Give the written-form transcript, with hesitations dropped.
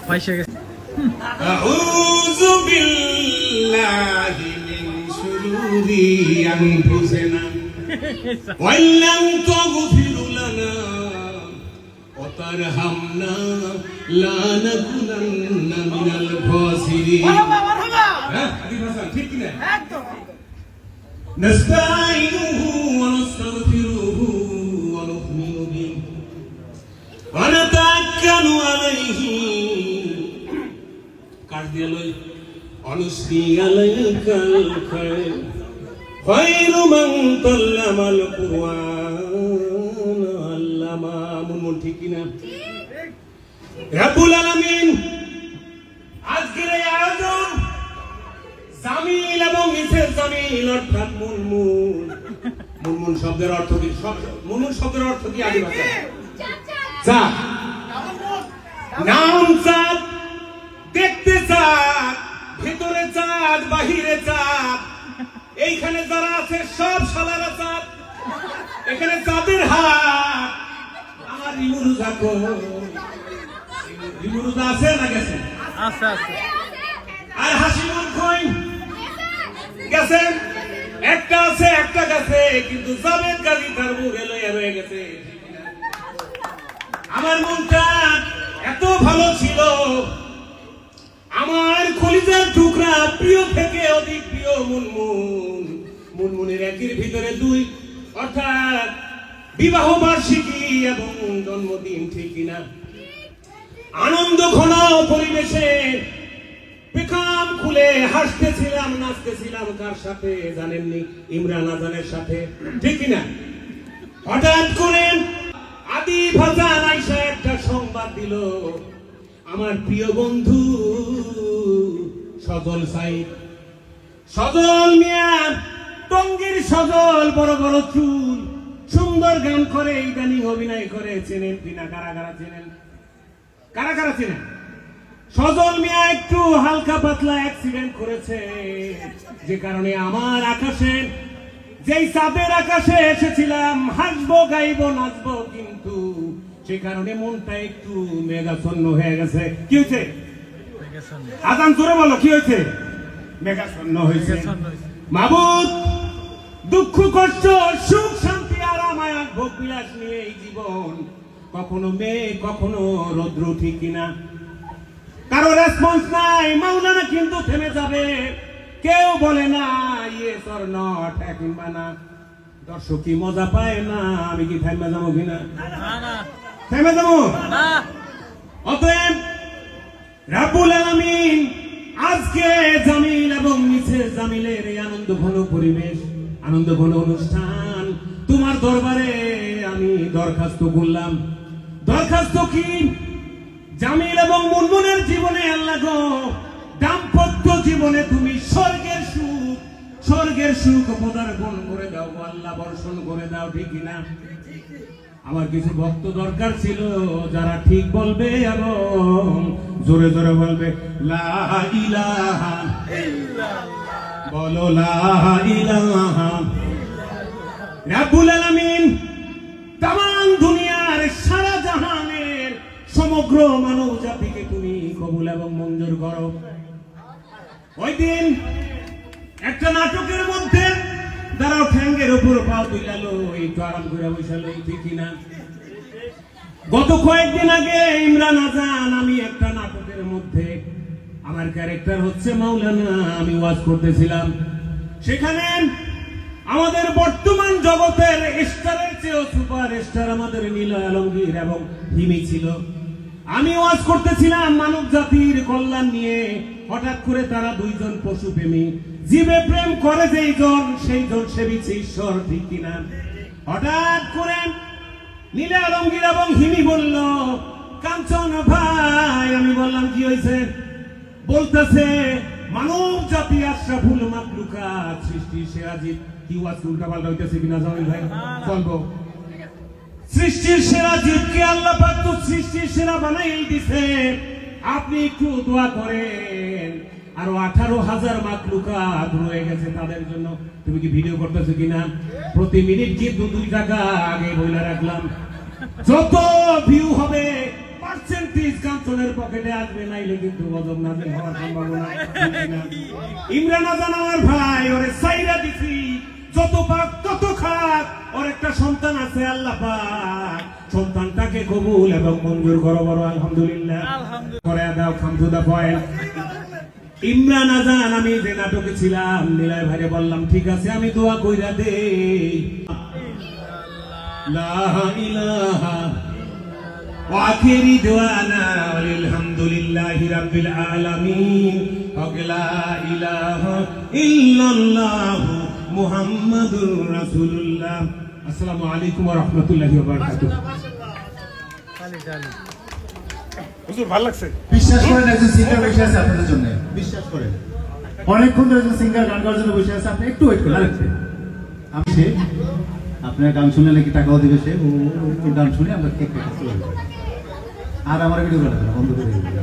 পয়সা গেছে। আউযু বিল্লাহি মিন শুরুরি আনফুসিনা ওয়া ইল্লাম তাগফির লানা ওয়া তারহামনা লা নাকুনান্না মিনাল খাসিরিন। হ্যাঁ, ঠিক কি না? একদম। নাস্তাইনুহু ওয়া নাস্তাগফিরুহু ওয়া নু'মিনু বিহি ওয়া নাতাওয়াক্কালু আলাইহি। কার দিয়ে লই অনুসি আলাইকাল খায়র খায়রু মান তাল্লামাল কুরআন আল্লামা। মুনমুন ঠিক কি না? রব্বুল আলামিন আজকের এই আয়োজন জামিল এবং মিসেস জামিল অর্থাৎ মুনমুন। মুনমুন শব্দের অর্থ কি? মুনমুন শব্দের অর্থ কি? আদি ভাষা চাঁদ, নাম চাঁদ, দেখতে চাঁদ, ভিতরে চাঁদ, বাহিরে চাঁদ। এইখানে যারা আছে সব শালারা চাঁদ। এখানে চাঁদের হাত। আমার রিমুরুজা কো? রিমুরুজা আছে না গেছে? আচ্ছা আচ্ছা। আর হাসিমুর কই গেছে? একটা আছে, একটা গেছে, কিন্তু জাবেদ গাজী তার মুখে লইয়া রয়ে গেছে। আমার মনটা এত ভালো ছিল, আমার কলিজার টুকরা প্রিয় থেকে অধিক প্রিয় মুনমুন। মুনমুনের একের ভিতরে দুই, অর্থাৎ বিবাহ বার্ষিকী এবং জন্মদিন, ঠিক কিনা? আনন্দ ঘন পরিবেশে পেখাম খুলে হাসতেছিলাম, নাচতেছিলাম। কার সাথে জানেননি? ইমরান আজানের সাথে, ঠিক কিনা? হঠাৎ করে আদি ভাজান আইসা একটা সংবাদ দিল, আমার প্রিয় বন্ধু সজল সাইদ, সজল মিয়া, টঙ্গীর সজল, বড় বড় চুল, সুন্দর গান করে, ইদানিং অভিনয় করে। চেনেন কিনা? কারা কারা চেনেন? কারা কারা চেনেন? সজল মিয়া একটু হালকা পাতলা অ্যাক্সিডেন্ট করেছে, যে কারণে আমার আকাশে, যেই চাঁদের আকাশে এসেছিলাম হাসবো, গাইবো, নাচবো, কিন্তু সে কারণে মনটা একটু মেঘাচ্ছন্ন হয়ে গেছে। কি হয়েছে? আজান জোরে বলো, কি হয়েছে? মেঘাচ্ছন্ন হয়েছে। মাবুদ, দুঃখ কষ্ট সুখ শান্তি আরাম আয়াত ভোগ বিলাস নিয়ে এই জীবন, কখনো মেঘ কখনো রৌদ্র, ঠিক কিনা? কারো রেসপন্স নাই, মাওলানা কিন্তু থেমে যাবে। কেউ বলে না ইয়েস অর নট, হ্যাঁ কিংবা না। দর্শক কি মজা পায় না? আমি কি থেমে যাবো কিনা? থেমে যাবো? অতএব রব্বুল আলামিন আজকে জামিল এবং মিসেস জামিলের এই আনন্দ ঘন পরিবেশ, আনন্দ ঘন অনুষ্ঠান, তোমার দরবারে আমি দরখাস্ত করলাম। দরখাস্ত কি? জামিল এবং মুনমুনের জীবনে আল্লাহ গো, দাম্পত্য জীবনে তুমি স্বর্গের সুখ, স্বর্গের সুখ পদার্পণ করে দাও আল্লাহ, বর্ষণ করে দাও, ঠিক কিনা? আমার কিছু ভক্ত দরকার ছিল যারা ঠিক বলবে এবং জোরে জোরে বলবে লা ইলাহা ইল্লাল্লাহ, বলো লা ইলাহা। রব্বুল আলামিন তামাম দুনিয়ার, সারা জাহানের সমগ্র মানব জাতিকে তুমি কবুল এবং মঞ্জুর করো। ওই দিন একটা নাটকের মধ্যে দাঁড়াও, ঠ্যাঙ্গের উপর পাও তুইলালো, একটু আরাম করে বসালো, ঠিক না? গত কয়েকদিন আগে ইমরান আজান, আমি একটা নাটকের মধ্যে, আমার ক্যারেক্টার হচ্ছে মাওলানা, আমি ওয়াজ করতেছিলাম। সেখানে আমাদের বর্তমান জগতের স্টারের চেয়েও সুপার স্টার আমাদের নীল আলমগীর এবং হিমি ছিল। আমি ওয়াজ করতেছিলাম মানব জাতির কল্যাণ নিয়ে। হঠাৎ করে তারা দুইজন পশু প্রেমী, জীবে প্রেম করে যেই জন সেই জন সেবিছে ঈশ্বর, ঠিক কিনা? হঠাৎ করে নীল আলমগীর এবং হিমি বলল, কাঞ্চন ভাই। আমি বললাম কি হয়েছে? বলতেছে মানব জাতি আশরাফুল মাখলুকাত, সৃষ্টির সেরা জীব। কি ওয়াজ উল্টা পাল্টা হইতেছে কিনা জামিল ভাই? বলবো, সৃষ্টির সেরা জীবকে আল্লাহ পাক তো সৃষ্টির সেরা বানাই দিছে। আপনি একটু দোয়া করেন, আরো 18,000 মাখলুকাত রয়ে গেছে তাদের জন্য। তুমি কি ভিডিও করতেছো কিনা? প্রতি মিনিট কি 2 টাকা আগে বইলা রাখলাম। যত ভিউ হবে পার্সেন্টেজ কাঞ্চনের পকেটে আসবে, নাইলে কিন্তু গজব নাযিল হওয়ার সম্ভাবনা। ইমরান আজান আমার ভাই, ওরে সাইরা দিছি, যত পাক তত খাক। ওর একটা সন্তান আছে, আল্লাহ পাক সন্তানটাকে কবুল এবং মঞ্জুর করো, বড় আলহামদুলিল্লাহ করে দাও। Come to the point. Imran আজান, আমি যে নাটকে ছিলাম, নীলয় ভাইরে বললাম ঠিক আছে আমি দোয়া কইরা দেই। লা ইলাহা ওয়া আখিরি দোয়ানা আলহামদুলিল্লাহি রাব্বিল আলামিন লা ইলাহা ইল্লাল্লাহ মুহাম্মাদুর রাসূলুল্লাহ। আসসালামু আলাইকুম ওয়া রাহমাতুল্লাহি ওয়া বারাকাতুহু। হুজুর ভালো লাগছে? বিশ্বাস করেন একজন সিঙ্গার বসে আছে আপনাদের জন্য, বিশ্বাস করেন অনেকক্ষণ ধরে একজন সিঙ্গার গান গাওয়ার জন্য বসে আছে। আপনি একটু ওয়েট করেন, আরেকটু আমি সে আপনার গান শুনলে নাকি টাকাও দিবে সে, ও গান শুনে আমরা কেক কেটে চলে যাবো। আর আমার ভিডিও বন্ধ করে দিবে।